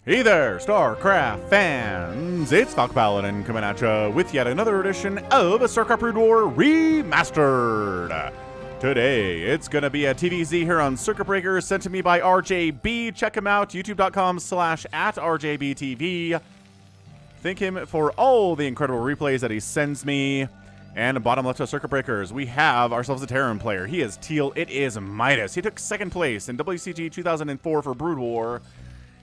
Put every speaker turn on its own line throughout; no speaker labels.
Hey there, StarCraft fans! It's Paladin coming at you with yet another edition of StarCraft Brood War Remastered. Today, it's going to be a TVZ here on Circuit Breaker sent to me by RJB. Check him out, youtube.com/@RJBTV. Thank him for all the incredible replays that he sends me. And bottom left of Circuit Breakers, we have ourselves a Terran player. He is teal. It is Midas. He took second place in WCG 2004 for Brood War.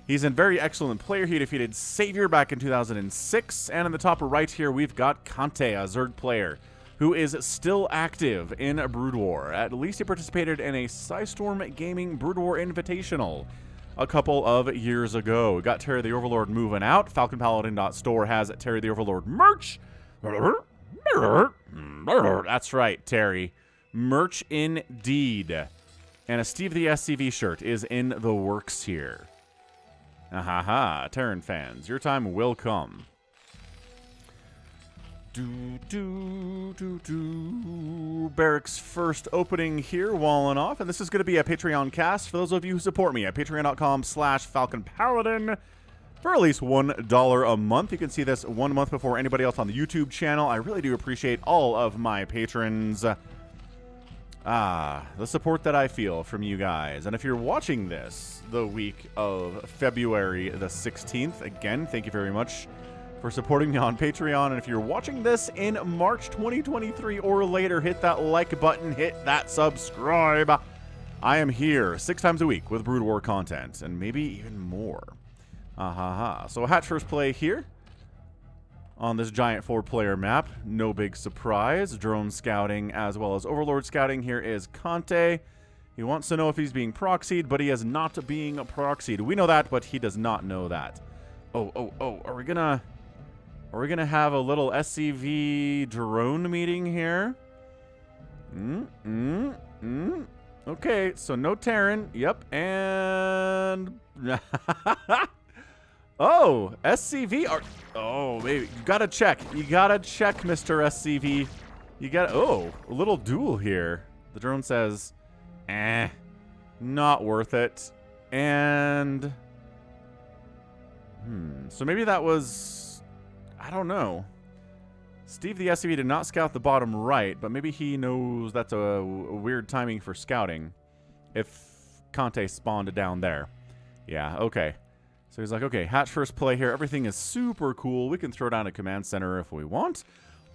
He's a very excellent player. He defeated Savior back in 2006. And in the top right here, we've got Kante, a Zerg player, who is still active in Brood War. At least he participated in a Psystorm Gaming Brood War Invitational a couple of years ago. We got Terry the Overlord moving out. FalconPaladin.store has Terry the Overlord merch. That's right, Terry. Merch indeed. And a Steve the SCV shirt is in the works here. Ahaha, Terran fans, your time will come. Barracks first opening here, walling off, and this is going to be a Patreon cast for those of you who support me at patreon.com/FalconPaladin for at least $1 a month. You can see this 1 month before anybody else on the YouTube channel. I really do appreciate all of my patrons. The support that I feel from you guys. And if you're watching this the week of February the 16th, again, thank you very much for supporting me on Patreon. And if you're watching this in March 2023 or later, hit that like button, hit that subscribe. I am here 6 times a week with Brood War content, and maybe even more. So Hatch first play here on this giant 4-player map. No big surprise. Drone scouting as well as Overlord scouting. Here is Kante. He wants to know if he's being proxied, but he is not being proxied. We know that, but he does not know that. Oh, are we gonna have a little SCV drone meeting here? Okay, so no Terran. Yep, and oh, SCV are... Oh, maybe. You gotta check. You gotta check, Mr. SCV. You gotta... Oh, a little duel here. The drone says, not worth it. And... So maybe that was... I don't know. Steve the SCV did not scout the bottom right, but maybe he knows that's a weird timing for scouting if Kante spawned down there. Yeah, okay. So he's like, okay, Hatch first play here. Everything is super cool. We can throw down a command center if we want.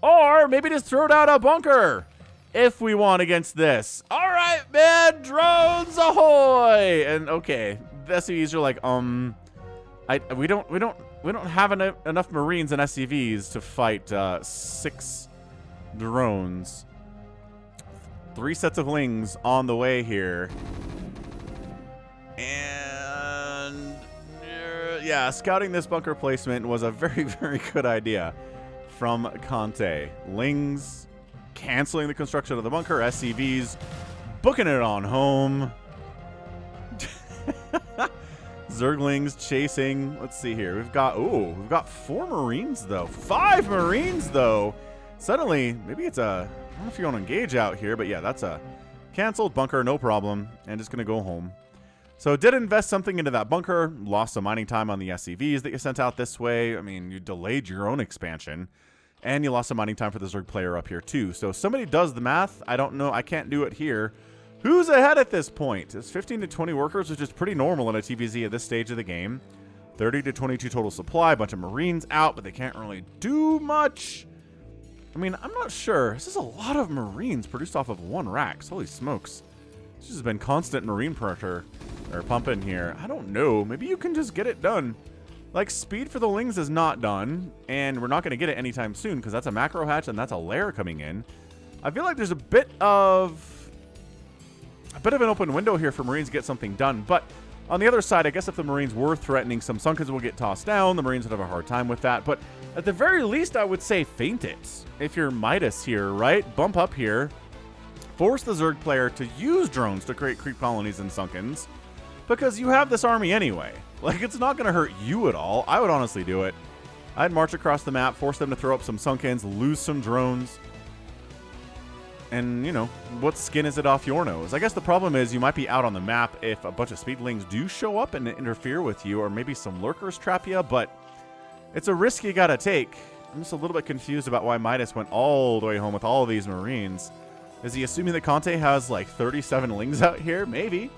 Or maybe just throw down a bunker if we want against this. All right, man, drones ahoy! And okay, the SCVs are like, we don't have enough Marines and SCVs to fight 6 drones. 3 sets of Lings on the way here. And yeah, scouting this bunker placement was a very, very good idea from Kante. Lings canceling the construction of the bunker, SCVs booking it on home. Zerglings chasing. Let's see here. We've got 4 Marines though. 5 Marines though. Suddenly, maybe it's a... I don't know if you want to engage out here, but yeah, that's a canceled bunker, no problem. And just gonna go home. So did invest something into that bunker, lost some mining time on the SCVs that you sent out this way. I mean, you delayed your own expansion, and you lost some mining time for the Zerg player up here too. So somebody does the math. I don't know. I can't do it here. Who's ahead at this point? It's 15 to 20 workers, which is pretty normal in a TVZ at this stage of the game. 30 to 22 total supply. A bunch of Marines out, but they can't really do much. I mean, I'm not sure. This is a lot of Marines produced off of 1 rack. Holy smokes. This has been constant Marine pressure. Or pumping here. I don't know. Maybe you can just get it done. Like, speed for the Lings is not done, and we're not going to get it anytime soon because that's a macro hatch and that's a lair coming in. I feel like there's a bit of an open window here for Marines to get something done, but on the other side, I guess if the Marines were threatening, some Sunkens will get tossed down. The Marines would have a hard time with that, but at the very least, I would say feint it. If you're Midas here, right? Bump up here. Force the Zerg player to use drones to create creep colonies and Sunkens. Because you have this army anyway. Like, it's not going to hurt you at all. I would honestly do it. I'd march across the map, force them to throw up some Sunkens, lose some drones. And, you know, what skin is it off your nose? I guess the problem is you might be out on the map if a bunch of speedlings do show up and interfere with you, or maybe some lurkers trap you, but it's a risk you gotta take. I'm just a little bit confused about why Midas went all the way home with all of these Marines. Is he assuming that Kante has like 37 lings out here? Maybe.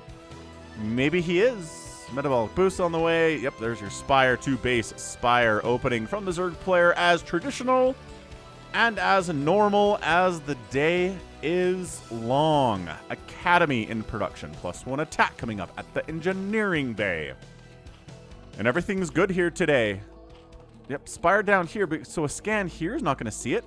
Maybe he is. Metabolic boost on the way. Yep, there's your Spire 2 base Spire opening from the Zerg player as traditional and as normal as the day is long. Academy in production. +1 attack coming up at the engineering bay. And everything's good here today. Yep, Spire down here. But so a scan here is not going to see it.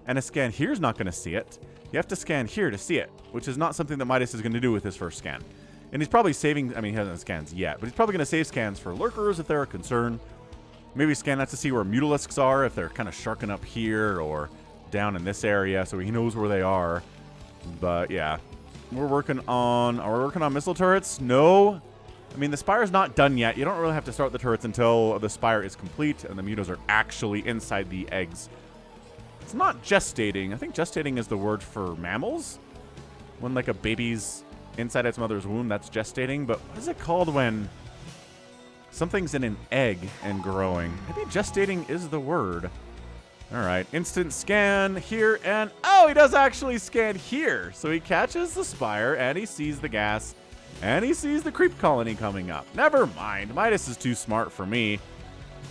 And a scan here is not going to see it. You have to scan here to see it, which is not something that Midas is going to do with his first scan. And he's probably saving, I mean, he hasn't scans yet, but he's probably going to save scans for lurkers if they're a concern. Maybe scan that to see where mutalisks are, if they're kind of sharking up here or down in this area, so he knows where they are. But yeah, we're working on missile turrets. No, I mean, the Spire's not done yet. You don't really have to start the turrets until the Spire is complete and the mutas are actually inside the eggs. It's not gestating. I think gestating is the word for mammals. When like a baby's inside its mother's womb, that's gestating. But what is it called when something's in an egg and growing? Maybe gestating is the word. All right, instant scan here, and oh, he does actually scan here. So he catches the Spire, and he sees the gas, and he sees the creep colony coming up. Never mind, Midas is too smart for me.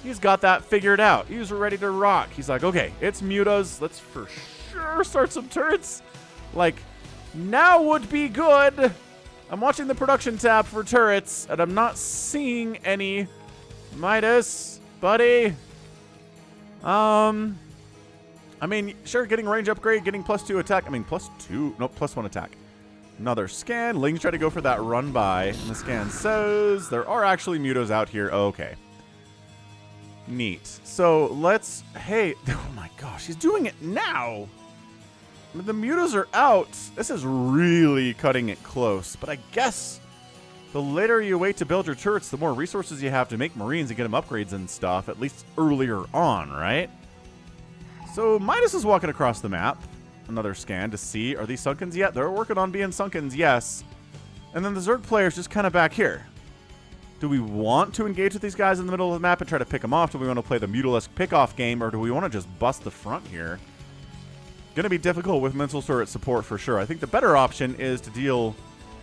He's got that figured out. He's ready to rock. He's like, okay, it's mutas. Let's for sure start some turrets. Like, now would be good. I'm watching the production tab for turrets, and I'm not seeing any. Midas, buddy. I mean, sure, getting range upgrade, getting +2 attack. I mean, +1 attack. Another scan. Lings try to go for that run by, and the scan says there are actually mutos out here. Okay. Neat. So let's, hey, oh my gosh, he's doing it now. The mutas are out. This is really cutting it close, but I guess the later you wait to build your turrets, the more resources you have to make Marines and get them upgrades and stuff, at least earlier on, right? So Midas is walking across the map. Another scan to see, are these Sunkens yet? They're working on being Sunkens, yes. And then the Zerg player's just kind of back here. Do we want to engage with these guys in the middle of the map and try to pick them off? Do we want to play the Mutalisk pick-off game, or do we want to just bust the front here? Going to be difficult with missile turret support for sure. I think the better option is to deal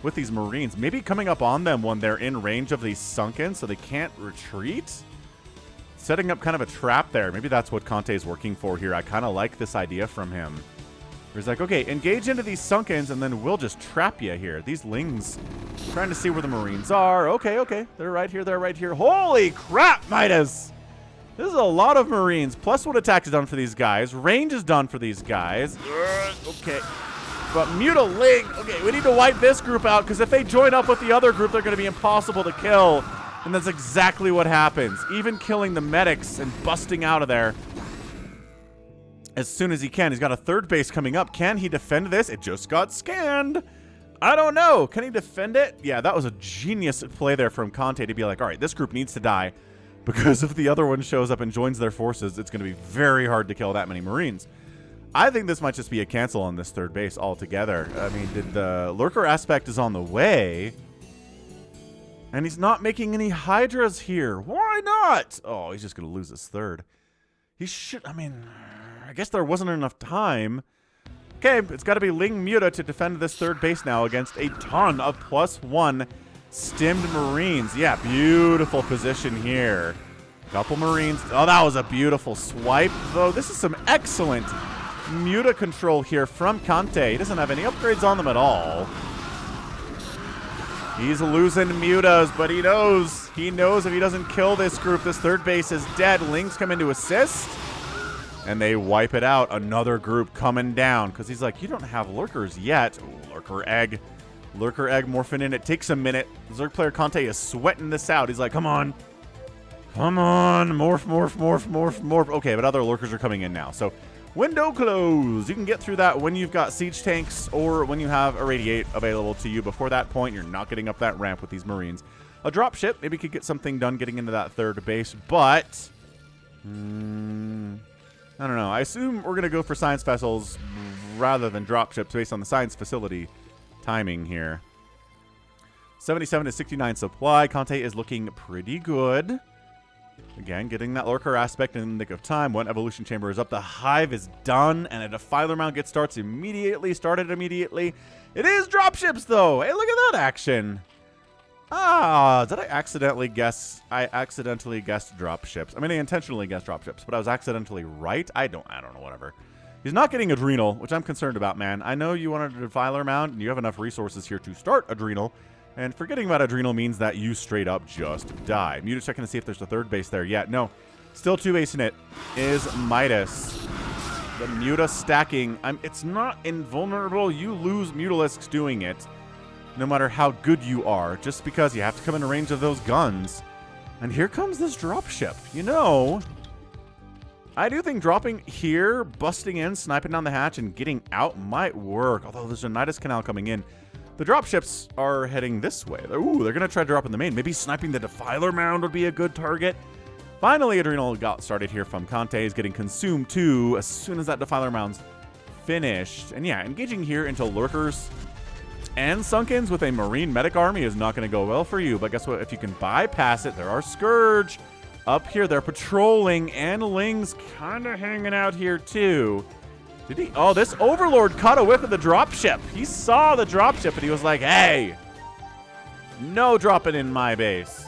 with these Marines. Maybe coming up on them when they're in range of these Sunkens so they can't retreat. Setting up kind of a trap there. Maybe that's what Kante is working for here. I kind of like this idea from him. He's like, okay, engage into these Sunkens, and then we'll just trap you here. These Lings, trying to see where the Marines are. Okay, okay. They're right here. They're right here. Holy crap, Midas! This is a lot of Marines. +1 attack is done for these guys. Range is done for these guys. Okay. But Mutaling, okay, we need to wipe this group out, because if they join up with the other group, they're going to be impossible to kill. And that's exactly what happens. Even killing the medics and busting out of there as soon as he can. He's got a third base coming up. Can he defend this? It just got scanned. I don't know. Can he defend it? Yeah, that was a genius play there from Kante to be like, all right, this group needs to die, because if the other one shows up and joins their forces, it's going to be very hard to kill that many Marines. I think this might just be a cancel on this third base altogether. I mean, the lurker aspect is on the way, and he's not making any Hydras here. Why not? Oh, he's just going to lose his third. He should, I mean, I guess there wasn't enough time. Okay, it's got to be Ling Muta to defend this third base now against a ton of +1 stimmed Marines. Yeah, beautiful position here. Couple Marines. Oh, that was a beautiful swipe, though. This is some excellent Muta control here from Kante. He doesn't have any upgrades on them at all. He's losing mutas, but he knows if he doesn't kill this group, this third base is dead. Lings come in to assist, and they wipe it out. Another group coming down, because he's like, you don't have lurkers yet. Ooh, lurker egg morphing in. It takes a minute. Zerg player Kante is sweating this out. He's like, come on. Come on. Morph, morph, morph, morph, morph. Okay, but other lurkers are coming in now. So window closed. You can get through that when you've got siege tanks or when you have Irradiate available to you. Before that point, you're not getting up that ramp with these Marines. A dropship maybe could get something done getting into that third base, but I don't know. I assume we're going to go for science vessels rather than dropships based on the science facility timing here. 77 to 69 supply. Kante is looking pretty good. Again, getting that lurker aspect in the nick of time. One evolution chamber is up. The hive is done, and a defiler mount started immediately. It is dropships, though. Hey, look at that action. Did I accidentally guess? I accidentally guessed dropships. I mean, I intentionally guessed dropships, but I was accidentally right. I don't know, whatever. He's not getting Adrenal, which I'm concerned about, man. I know you wanted a Defiler mount, and you have enough resources here to start Adrenal, and forgetting about Adrenal means that you straight up just die. Midas checking to see if there's a third base there yet. No. Still 2-basing it is Midas. The Muta stacking. It's not invulnerable. You lose Mutalisks doing it, no matter how good you are, just because you have to come in range of those guns. And here comes this dropship. You know, I do think dropping here, busting in, sniping down the hatch, and getting out might work. Although there's a Midas canal coming in. The dropships are heading this way. Ooh, they're going to try to drop in the main. Maybe sniping the Defiler mound would be a good target. Finally, Adrenal got started here from Kante. Is getting consumed too as soon as that Defiler mound's finished. And yeah, engaging here into lurkers and Sunkens with a Marine medic army is not going to go well for you. But guess what? If you can bypass it, there are Scourge up here. They're patrolling, and Ling's kind of hanging out here too. Did he? Oh, this Overlord caught a whiff of the dropship. He saw the dropship, and he was like, hey, no dropping in my base.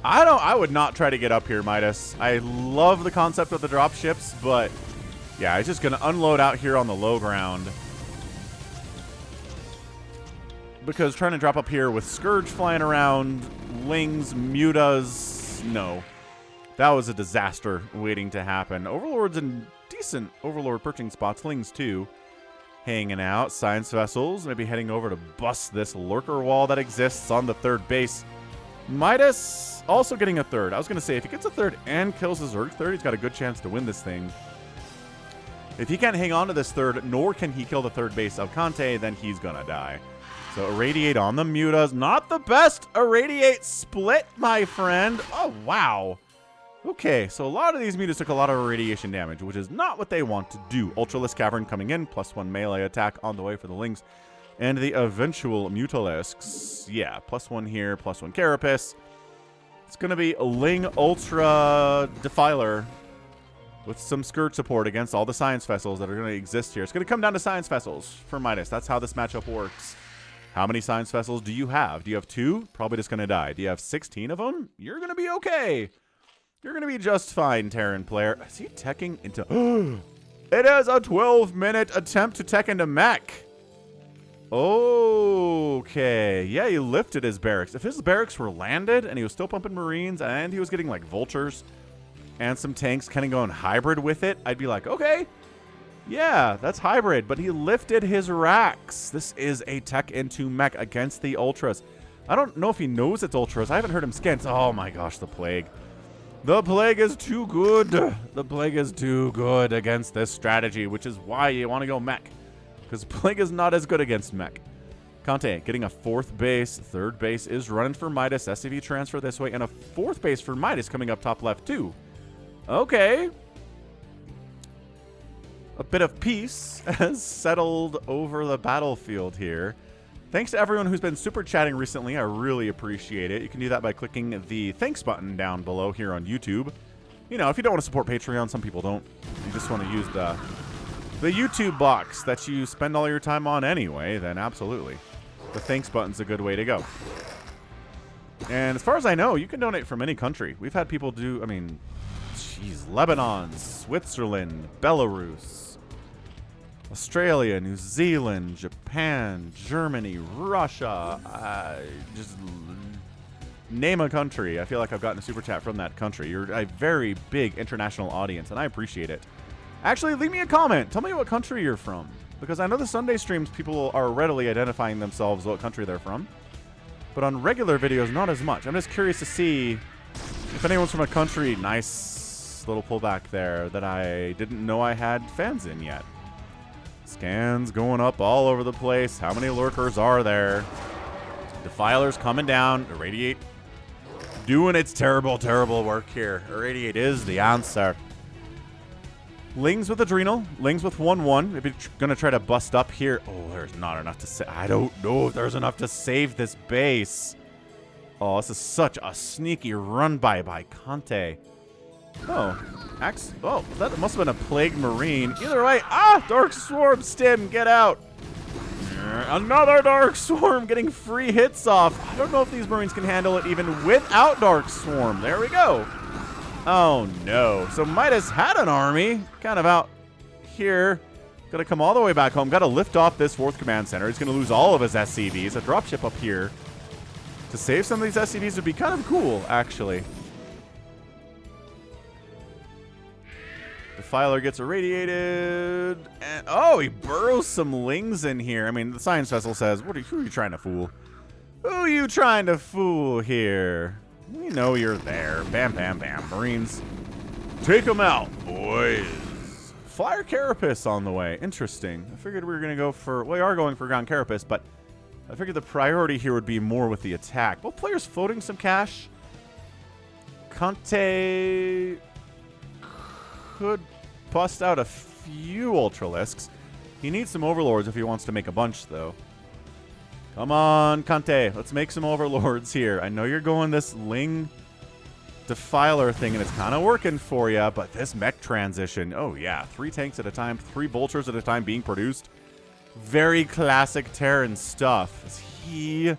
I would not try to get up here, Midas. I love the concept of the dropships, but yeah, he's just going to unload out here on the low ground. Because trying to drop up here with Scourge flying around, Lings, Mutas, no. That was a disaster waiting to happen. Overlord's in decent Overlord perching spots. Lings too. Hanging out. Science vessels. Maybe heading over to bust this lurker wall that exists on the third base. Midas also getting a third. I was going to say, if he gets a third and kills his Zerg third, he's got a good chance to win this thing. If he can't hang on to this third, nor can he kill the third base of Kante, then he's going to die. So Irradiate on the Mutas. Not the best Irradiate split, my friend. Oh, wow. Okay, so a lot of these Mutas took a lot of radiation damage, which is not what they want to do. Ultralisk Cavern coming in, +1 melee attack on the way for the Lings. And the eventual Mutalisks. Yeah, +1 here, +1 Carapace. It's going to be a Ling Ultra Defiler with some Scourge support against all the Science Vessels that are going to exist here. It's going to come down to Science Vessels for Midas. That's how this matchup works. How many Science Vessels do you have? Do you have 2? Probably just going to die. Do you have 16 of them? You're going to be okay. You're going to be just fine, Terran player. Is he teching into... It is a 12-minute attempt to tech into mech. Okay. Yeah, he lifted his barracks. If his barracks were landed and he was still pumping Marines and he was getting like vultures and some tanks kind of going hybrid with it, I'd be like, okay, yeah, that's hybrid. But he lifted his racks. This is a tech into mech against the Ultras. I don't know if he knows it's Ultras. I haven't heard him scans. Oh my gosh, the Plague. The Plague is too good. The Plague is too good against this strategy, which is why you want to go mech. Because Plague is not as good against mech. Kante getting a 4th base. 3rd base is running for Midas. SCV transfer this way. And a 4th base for Midas coming up top left too. Okay. A bit of peace has settled over the battlefield here. Thanks to everyone who's been super chatting recently. I really appreciate it. You can do that by clicking the thanks button down below here on YouTube. You know, if you don't want to support Patreon, some people don't. You just want to use the YouTube box that you spend all your time on anyway, then absolutely. The thanks button's a good way to go. And as far as I know, you can donate from any country. We've had people do, I mean, geez, Lebanon, Switzerland, Belarus, Australia, New Zealand, Japan, Germany, Russia. Just name a country. I feel like I've gotten a super chat from that country. You're a very big international audience, and I appreciate it. Actually, leave me a comment. Tell me what country you're from. Because I know the Sunday streams, people are readily identifying themselves what country they're from. But on regular videos, not as much. I'm just curious to see if anyone's from a country, nice little pullback there, that I didn't know I had fans in yet. Scans going up all over the place. How many lurkers are there? Defilers coming down. Irradiate doing its terrible, terrible work here. Irradiate is the answer. Lings with Adrenal. Lings with 1-1. Maybe going to try to bust up here. Oh, there's not enough to save. I don't know if there's enough to save this base. Oh, this is such a sneaky run by Kante. Oh, Axe. Oh, that must have been a Plague Marine. Either way. Ah, Dark Swarm Stim. Get out. Another Dark Swarm getting free hits off. I don't know if these Marines can handle it even without Dark Swarm. There we go. Oh, no. So Midas had an army kind of out here. Got to come all the way back home. Got to lift off this 4th Command Center. He's going to lose all of his SCVs. A dropship up here to save some of these SCVs would be kind of cool, actually. Defiler gets irradiated. And, oh, he burrows some Lings in here. I mean, the Science Vessel says, who are you trying to fool? Who are you trying to fool here? We know you're there. Bam, bam, bam. Marines, take them out, boys. Flyer Carapace on the way. Interesting. I figured we were going to go for... Well, we are going for Ground Carapace, but I figured the priority here would be more with the attack. Both players floating some cash. Kante could bust out a few Ultralisks. He needs some Overlords if he wants to make a bunch, though. Come on, Kante. Let's make some Overlords here. I know you're going this Ling Defiler thing, and it's kind of working for you, but this mech transition, oh yeah, 3 tanks at a time, 3 Vultures at a time being produced. Very classic Terran stuff. Is he...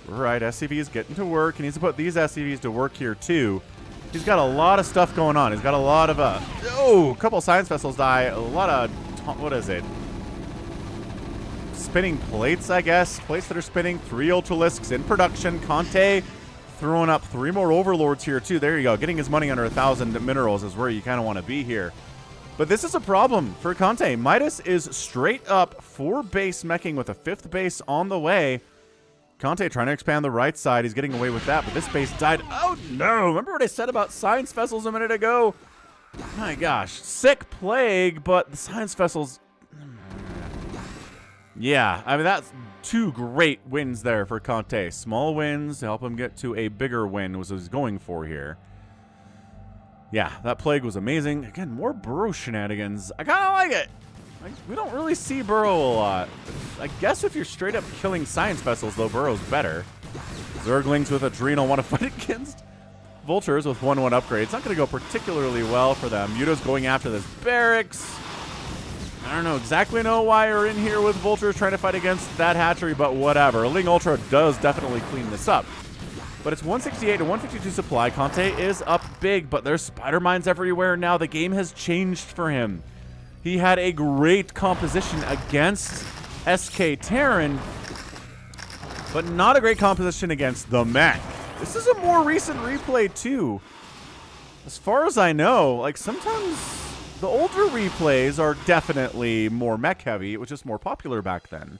Right, SCV is getting to work. He needs to put these SCVs to work here, too. He's got a lot of stuff going on. He's got a lot of, oh, a couple Science Vessels die. A lot of, what is it? Spinning plates, I guess. Plates that are spinning. 3 Ultralisks in production. Kante throwing up 3 more Overlords here, too. There you go. Getting his money under 1,000 minerals is where you kind of want to be here. But this is a problem for Kante. Midas is straight up 4 base meching with a 5th base on the way. Kante trying to expand the right side. He's getting away with that, but this base died. Oh, no. Remember what I said about Science Vessels a minute ago? My gosh. Sick Plague, but the Science Vessels... Yeah, I mean, that's 2 great wins there for Kante. Small wins to help him get to a bigger win was what he's going for here. Yeah, that Plague was amazing. Again, more Burrow shenanigans. I kind of like it. We don't really see Burrow a lot. I guess if you're straight up killing Science Vessels, though, Burrow's better. Zerglings with Adrenal want to fight against Vultures with 1-1 upgrade. It's not going to go particularly well for them. Muta's going after this Barracks. I don't know exactly why you're in here with Vultures trying to fight against that hatchery, but whatever. Ling Ultra does definitely clean this up. But it's 168 to 152 supply. Kante is up big, but there's spider mines everywhere now. The game has changed for him. He had a great composition against SK Terran, but not a great composition against the mech. This is a more recent replay, too. As far as I know, like, sometimes the older replays are definitely more mech heavy. It was just more popular back then.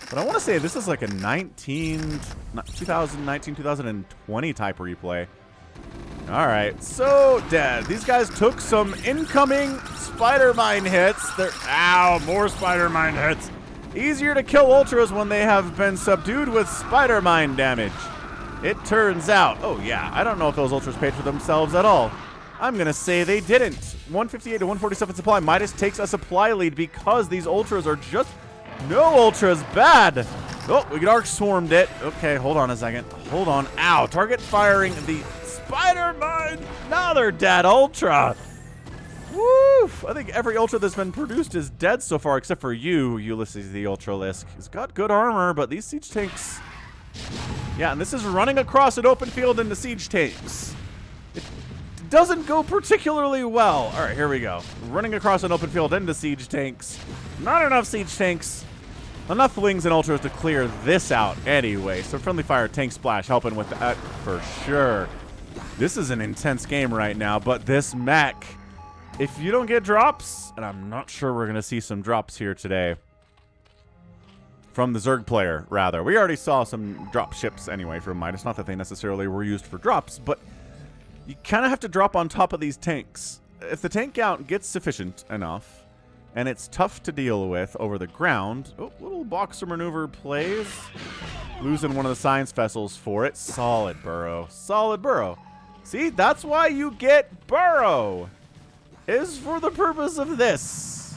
But I want to say this is like a 2019, 2020 type replay. All right, so dead. These guys took some incoming spider mine hits. Ow, more spider mine hits. Easier to kill Ultras when they have been subdued with spider mine damage. It turns out, oh yeah, I don't know if those Ultras paid for themselves at all. I'm going to say they didn't. 158 to 147 supply. Midas takes a supply lead because these Ultras are just... No Ultras, bad. Oh, we Dark Swarmed it. Okay, hold on a second. Hold on. Ow, target firing the... Spider Mine! Another dead Ultra! Woof! I think every Ultra that's been produced is dead so far, except for you, Ulysses the Ultralisk. He's got good armor, but these siege tanks... Yeah, and this is running across an open field into siege tanks. It doesn't go particularly well. Alright, here we go. Running across an open field into siege tanks. Not enough siege tanks. Enough Lings and Ultras to clear this out anyway. So friendly fire tank splash helping with that for sure. This is an intense game right now, but this mech, if you don't get drops, and I'm not sure we're going to see some drops here today, from the Zerg player, rather. We already saw some drop ships anyway from Midas. Not that they necessarily were used for drops, but you kind of have to drop on top of these tanks. if the tank count gets sufficient enough, and it's tough to deal with over the ground. Oh, little boxer maneuver plays. Losing one of the science vessels for it. Solid burrow. Solid burrow. See, that's why you get burrow. Is for the purpose of this.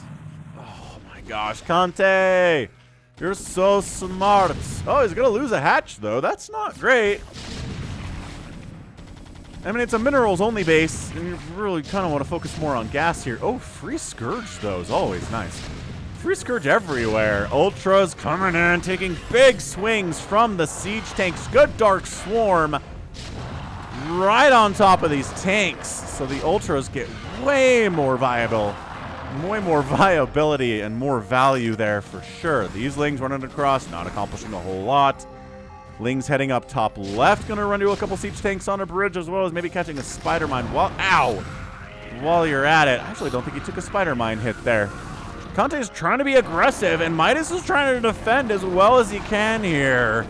Oh my gosh, Kante. You're so smart. Oh, he's going to lose a hatch, though. That's not great. I mean, it's a minerals-only base, and you really kind of want to focus more on gas here. Oh, free Scourge, though, is always nice. Free Scourge everywhere. Ultras coming in, taking big swings from the siege tanks. Good Dark Swarm right on top of these tanks. So the Ultras get way more viable. Way more viability and more value there for sure. These Lings running across, not accomplishing a whole lot. Lings heading up top left, gonna run to a couple siege tanks on a bridge, as well as maybe catching a spider mine while, ow! While you're at it. I actually don't think he took a spider mine hit there. Kante is trying to be aggressive, and Midas is trying to defend as well as he can here.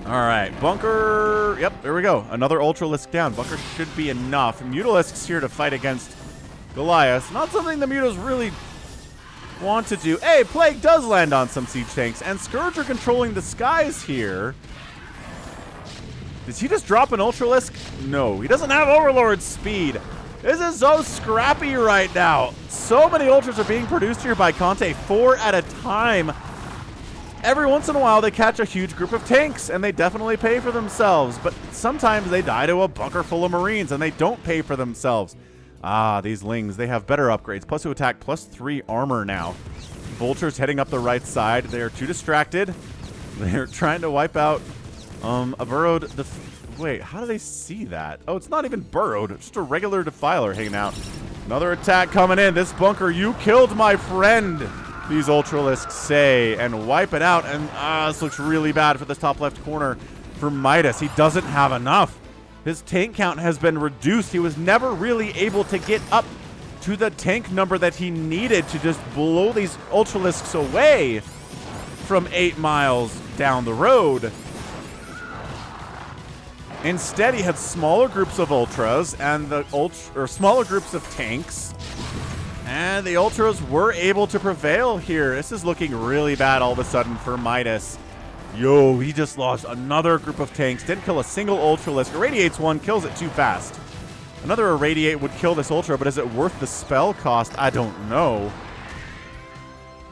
All right, bunker. Yep, there we go. Another Ultralisk down. Bunker should be enough. Mutalisks here to fight against Goliath. Not something the Mutas really want to do. Hey, Plague does land on some siege tanks, and Scourge are controlling the skies here. Did he just drop an Ultralisk? No, he doesn't have Overlord speed. This is so scrappy right now. So many Ultras are being produced here by Kante, 4 at a time. Every once in a while, they catch a huge group of tanks, and they definitely pay for themselves. But sometimes they die to a bunker full of Marines, and they don't pay for themselves. Ah, these Lings, they have better upgrades. Plus 2 attack, plus 3 armor now. Vultures heading up the right side. They are too distracted. They're trying to wipe out a burrowed... Wait, how do they see that? Oh, it's not even burrowed. It's just a regular defiler hanging out. Another attack coming in. This bunker, you killed my friend, these Ultralisks say, and wipe it out. And this looks really bad for this top left corner for Midas. He doesn't have enough. His tank count has been reduced. He was never really able to get up to the tank number that he needed to just blow these Ultralisks away from 8 miles down the road. Instead, he had smaller groups of Ultras and smaller groups of tanks. And the Ultras were able to prevail here. This is looking really bad all of a sudden for Midas. Yo, he just lost another group of tanks. Didn't kill a single Ultralisk. Irradiates one, kills it too fast. Another Irradiate would kill this Ultra, but is it worth the spell cost? I don't know.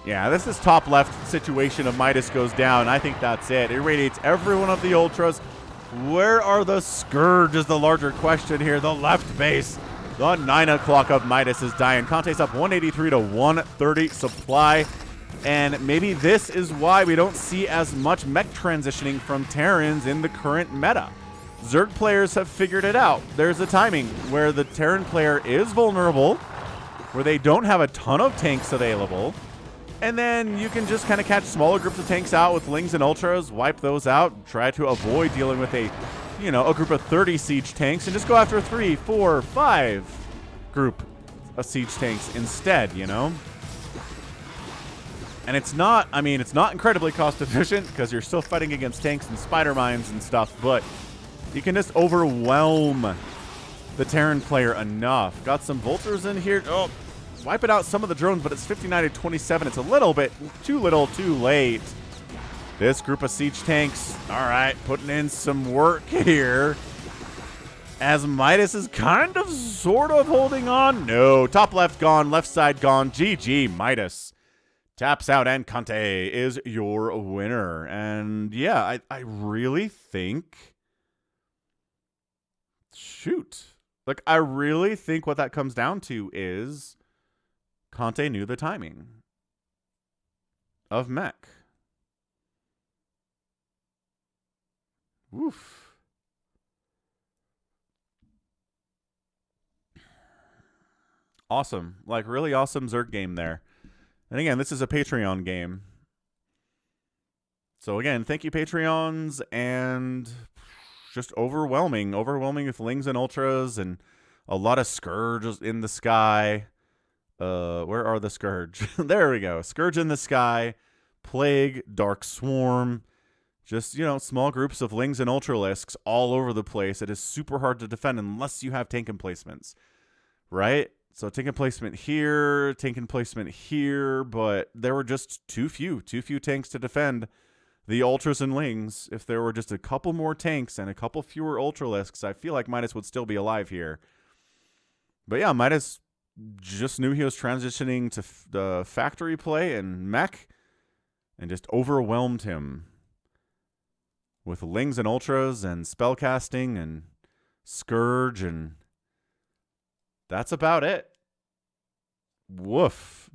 Yeah, this is top left situation of Midas goes down. I think that's it. Irradiates every one of the Ultras. Where are the Scourge is the larger question here. The left base. The 9 o'clock of Midas is dying. Kante's up 183 to 130 supply. And maybe this is why we don't see as much mech transitioning from Terrans in the current meta. Zerg players have figured it out. There's a timing where the Terran player is vulnerable, where they don't have a ton of tanks available, and then you can just kind of catch smaller groups of tanks out with Lings and Ultras, wipe those out, try to avoid dealing with a group of 30 siege tanks, and just go after 3, 4, 5 group of siege tanks instead, And it's not, it's not incredibly cost efficient because you're still fighting against tanks and spider mines and stuff, but you can just overwhelm the Terran player enough. Got some Vultures in here. Oh, wiping out some of the drones, but it's 59 to 27. It's a little bit too little, too late. This group of siege tanks, all right, putting in some work here. As Midas is kind of, sort of holding on. No, top left gone, left side gone. GG, Midas. Taps out, and Kante is your winner. And yeah, I really think... Shoot. Like, I really think what that comes down to is Kante knew the timing of MECH. Oof. Awesome. Like, really awesome Zerg game there. And again, this is a Patreon game. So again, thank you, Patreons, and just overwhelming with Lings and Ultras and a lot of Scourges in the sky. Where are the Scourge? There we go. Scourge in the sky, Plague, Dark Swarm, just, small groups of Lings and Ultralisks all over the place. It is super hard to defend unless you have tank emplacements. right? So tank placement here, tank placement here, but there were just too few tanks to defend the Ultras and Lings. If there were just a couple more tanks and a couple fewer Ultralisks, I feel like Midas would still be alive here. But yeah, Midas just knew he was transitioning to the factory play and mech and just overwhelmed him with Lings and Ultras and spellcasting and Scourge, and that's about it. Woof.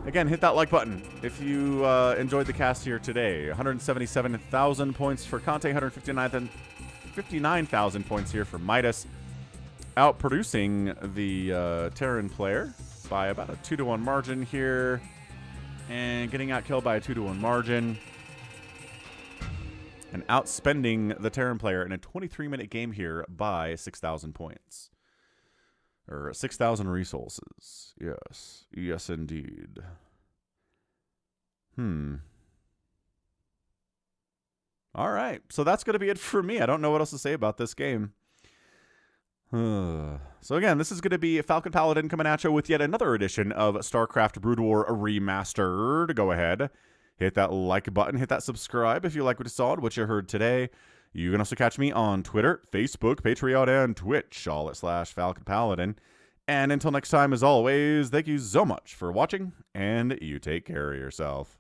Again, hit that like button if you enjoyed the cast here today. 177,000 points for Kante, 159,000 points here for Midas. Outproducing the Terran player by about a 2-to-1 margin here. And getting outkilled by a 2-to-1 margin. And outspending the Terran player in a 23-minute game here by 6,000 points. Or 6,000 resources. Yes. Yes, indeed. All right. So that's going to be it for me. I don't know what else to say about this game. So again, this is going to be Falcon Paladin coming at you with yet another edition of StarCraft Brood War Remastered. Go ahead. Hit that like button. Hit that subscribe if you like what you saw and what you heard today. You can also catch me on Twitter, Facebook, Patreon, and Twitch, all at /Falcon Paladin. And until next time, as always, thank you so much for watching, and you take care of yourself.